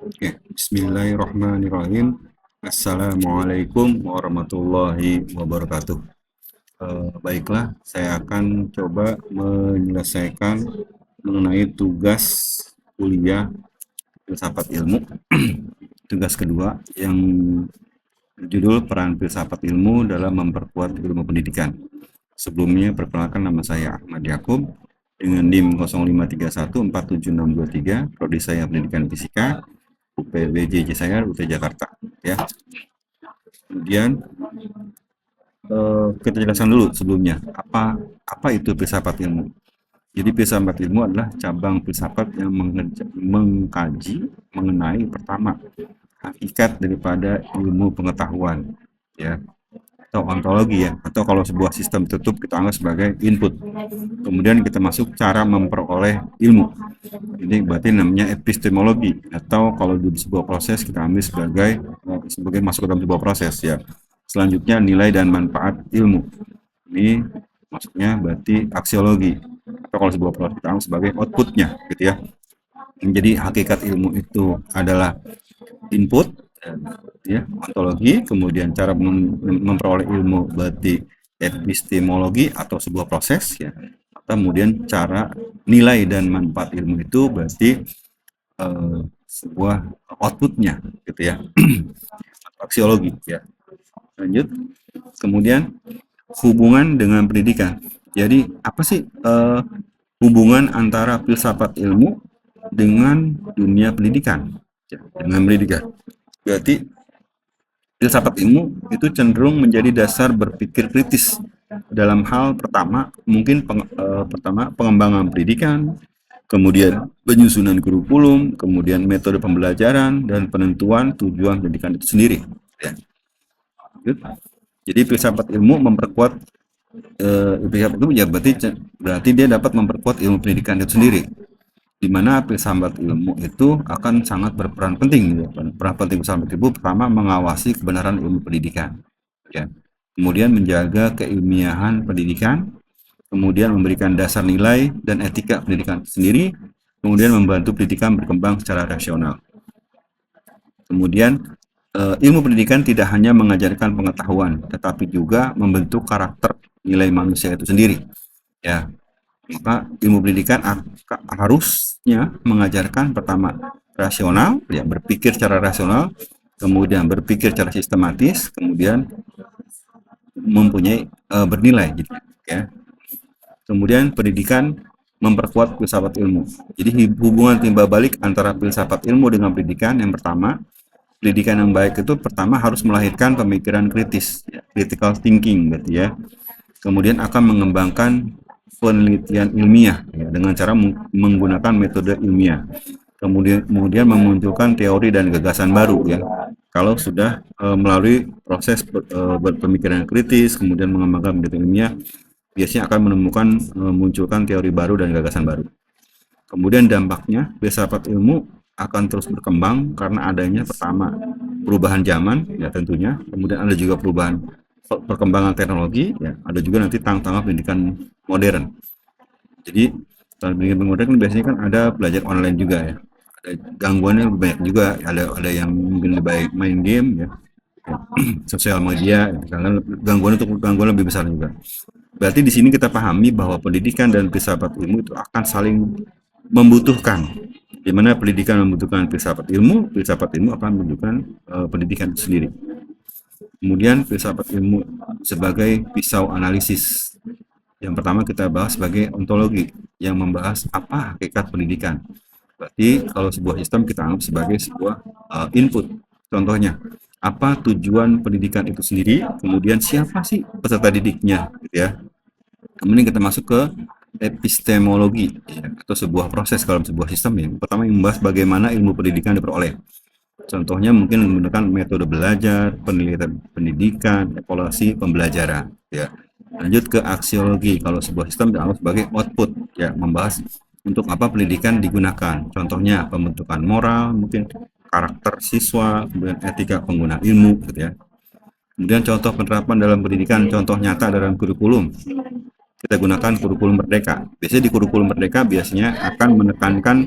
Oke, bismillahirrahmanirrahim. Assalamualaikum warahmatullahi wabarakatuh. Baiklah, saya akan coba menyelesaikan mengenai tugas kuliah filsafat ilmu, tugas kedua yang berjudul peran filsafat ilmu dalam memperkuat ilmu pendidikan. Sebelumnya, perkenalkan, nama saya Ahmad Yakub dengan NIM 05314763, prodi saya Pendidikan Fisika, UPBJ saya UT Jakarta, ya. Kemudian kita jelaskan dulu sebelumnya apa itu filsafat ilmu. Jadi filsafat ilmu adalah cabang filsafat yang mengkaji mengenai pertama hakikat daripada ilmu pengetahuan, ya, atau ontologi, ya, atau kalau sebuah sistem tertutup kita anggap sebagai input. Kemudian kita masuk cara memperoleh ilmu. Ini berarti namanya epistemologi, atau kalau di sebuah proses kita ambil sebagai masuk ke dalam sebuah proses, ya. Selanjutnya nilai dan manfaat ilmu. Ini maksudnya berarti aksiologi, atau kalau sebuah proses kita anggap sebagai outputnya, gitu ya. Jadi hakikat ilmu itu adalah input, ya, ontologi. Kemudian cara memperoleh ilmu berarti epistemologi atau sebuah proses, ya. Kemudian cara nilai dan manfaat ilmu itu berarti sebuah outputnya, gitu ya. Aksiologi, ya. Lanjut. Kemudian hubungan dengan pendidikan. Jadi apa sih hubungan antara filsafat ilmu dengan dunia pendidikan? Ya, dengan pendidikan. Berarti filsafat ilmu itu cenderung menjadi dasar berpikir kritis dalam hal pertama mungkin pertama pengembangan pendidikan, kemudian penyusunan kurikulum, kemudian metode pembelajaran dan penentuan tujuan pendidikan itu sendiri, ya. Jadi filsafat ilmu memperkuat filsafat itu, ya, berarti dia dapat memperkuat ilmu pendidikan itu sendiri, di mana filsafat ilmu itu akan sangat berperan penting, ya. Peran penting filsafat ilmu pertama mengawasi kebenaran ilmu pendidikan, ya. Kemudian menjaga keilmiahan pendidikan, kemudian memberikan dasar nilai dan etika pendidikan sendiri, kemudian membantu pendidikan berkembang secara rasional. Kemudian ilmu pendidikan tidak hanya mengajarkan pengetahuan, tetapi juga membentuk karakter nilai manusia itu sendiri, ya. Maka ilmu pendidikan harusnya mengajarkan pertama rasional, ya, berpikir secara rasional, kemudian berpikir secara sistematis, kemudian mempunyai bernilai, gitu, ya. Kemudian pendidikan memperkuat filsafat ilmu. Jadi hubungan timbal balik antara filsafat ilmu dengan pendidikan, yang pertama, pendidikan yang baik itu pertama harus melahirkan pemikiran kritis, ya, critical thinking, berarti, ya. Kemudian akan mengembangkan penelitian ilmiah, ya, dengan cara menggunakan metode ilmiah. Kemudian memunculkan teori dan gagasan baru, ya. Kalau sudah melalui proses berpemikiran kritis, kemudian mengembangkan metode ilmiah, biasanya akan menemukan munculkan teori baru dan gagasan baru. Kemudian dampaknya filsafat ilmu akan terus berkembang karena adanya pertama perubahan zaman, ya, tentunya, kemudian ada juga perubahan perkembangan teknologi, ya, ada juga nanti tantangan pendidikan modern. Jadi pendidikan modern biasanya kan ada belajar online juga, ya. Ada gangguannya lebih banyak juga, ada yang mungkin lebih baik main game, ya, sosial media, karena gangguan lebih besar juga. Berarti di sini kita pahami bahwa pendidikan dan filsafat ilmu itu akan saling membutuhkan. Di mana pendidikan membutuhkan filsafat ilmu akan membutuhkan pendidikan itu sendiri. Kemudian filsafat ilmu sebagai pisau analisis. Yang pertama kita bahas sebagai ontologi, yang membahas apa hakikat pendidikan. Berarti kalau sebuah sistem kita anggap sebagai sebuah input. Contohnya, apa tujuan pendidikan itu sendiri, kemudian siapa sih peserta didiknya, gitu, ya. Kemudian kita masuk ke epistemologi, ya, atau sebuah proses dalam sebuah sistem. Yang pertama yang membahas bagaimana ilmu pendidikan diperoleh. Contohnya mungkin menggunakan metode belajar, penelitian pendidikan, evaluasi pembelajaran, ya. Lanjut ke aksiologi, kalau sebuah sistem dianggap sebagai output, ya, membahas untuk apa pendidikan digunakan. Contohnya pembentukan moral, mungkin karakter siswa, kemudian etika pengguna ilmu, gitu, ya. Kemudian contoh penerapan dalam pendidikan, contoh nyata dalam kurikulum. Kita gunakan kurikulum merdeka. Biasanya di kurikulum merdeka biasanya akan menekankan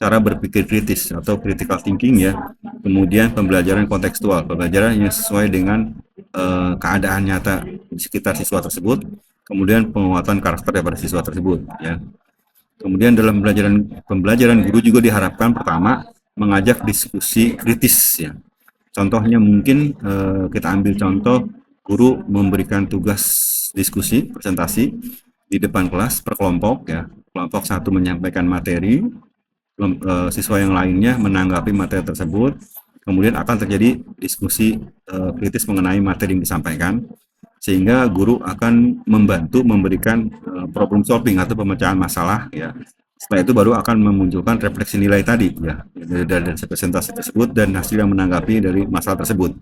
cara berpikir kritis atau critical thinking ya. Kemudian pembelajaran kontekstual, pembelajaran yang sesuai dengan keadaan nyata di sekitar siswa tersebut. Kemudian penguatan karakter daripada siswa tersebut ya. Kemudian dalam pembelajaran guru juga diharapkan pertama mengajak diskusi kritis ya. Contohnya mungkin kita ambil contoh guru memberikan tugas diskusi presentasi di depan kelas per kelompok ya. Kelompok satu menyampaikan materi, siswa yang lainnya menanggapi materi tersebut. Kemudian akan terjadi diskusi kritis mengenai materi yang disampaikan, sehingga guru akan membantu memberikan problem solving atau pemecahan masalah ya. Setelah itu baru akan memunculkan refleksi nilai tadi ya dari presentasi tersebut dan hasil yang menanggapi dari masalah tersebut.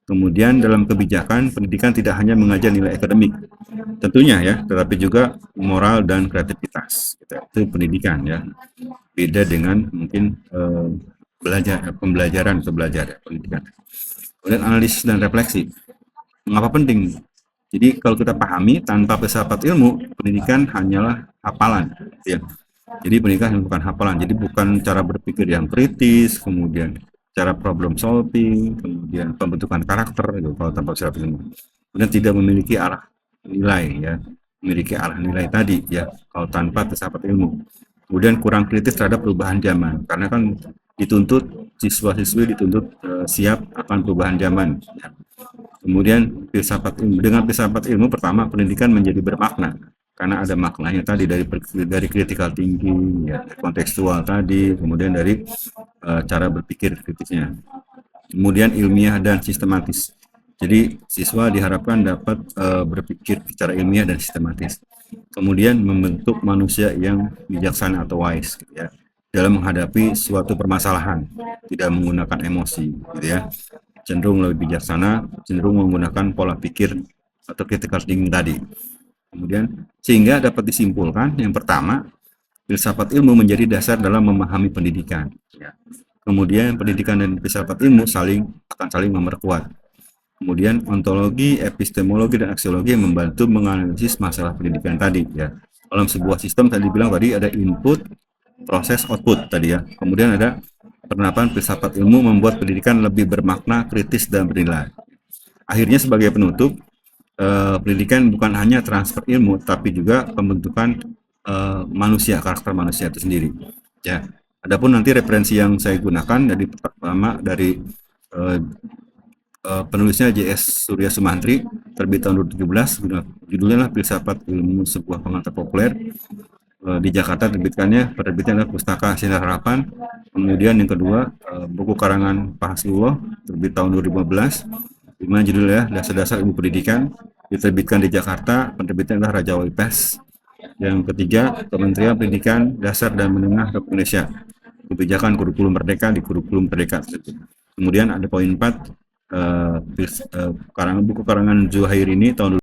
Kemudian dalam kebijakan pendidikan tidak hanya mengajar nilai akademik tentunya ya, tetapi juga moral dan kreativitas. Itu pendidikan ya. Beda dengan mungkin pembelajaran atau belajar ya, pendidikan. Kemudian analisis dan refleksi. Mengapa penting? Jadi kalau kita pahami, tanpa filsafat ilmu, pendidikan hanyalah hafalan. Ya. Jadi pendidikan bukan hafalan, jadi bukan cara berpikir yang kritis, kemudian cara problem solving, kemudian pembentukan karakter, gitu, kalau tanpa filsafat ilmu. Kemudian tidak memiliki arah nilai, ya, memiliki arah nilai tadi, ya, kalau tanpa filsafat ilmu. Kemudian kurang kritis terhadap perubahan zaman, karena kan dituntut siswa-siswi dituntut siap akan perubahan zaman. Ya. Kemudian filsafat ilmu, dengan filsafat ilmu pertama pendidikan menjadi bermakna karena ada maknanya tadi dari critical thinking ya, kontekstual tadi, kemudian dari cara berpikir kritisnya. Kemudian ilmiah dan sistematis. Jadi siswa diharapkan dapat berpikir secara ilmiah dan sistematis. Kemudian membentuk manusia yang bijaksana atau wise gitu ya, dalam menghadapi suatu permasalahan, tidak menggunakan emosi gitu ya. Cenderung lebih bijaksana, cenderung menggunakan pola pikir atau critical thinking tadi. Kemudian sehingga dapat disimpulkan yang pertama, filsafat ilmu menjadi dasar dalam memahami pendidikan. Ya. Kemudian pendidikan dan filsafat ilmu akan saling memperkuat. Kemudian ontologi, epistemologi, dan aksiologi yang membantu menganalisis masalah pendidikan tadi. Ya. Dalam sebuah sistem tadi bilang tadi ada input, proses, output tadi ya. Kemudian ada penerapan filsafat ilmu membuat pendidikan lebih bermakna, kritis, dan bernilai. Akhirnya sebagai penutup, pendidikan bukan hanya transfer ilmu, tapi juga pembentukan manusia, karakter manusia itu sendiri. Ya, adapun nanti referensi yang saya gunakan dari pertama dari penulisnya J.S. Surya Sumantri, terbit tahun 2017, judulnya lah Filsafat Ilmu Sebuah Pengantar Populer. Di Jakarta terbitkannya, penerbitnya adalah Pustaka Sinar Harapan. Kemudian yang kedua, buku karangan Pak Hasbullah, terbit tahun 2015. Dimana judulnya Dasar-Dasar Ilmu Pendidikan, diterbitkan di Jakarta, penerbitnya adalah Raja Wali Press. Yang ketiga, Kementerian Pendidikan Dasar dan Menengah Republik Indonesia, kebijakan kurikulum merdeka di kurikulum merdeka. Kemudian ada poin 4, buku karangan Zuhairini tahun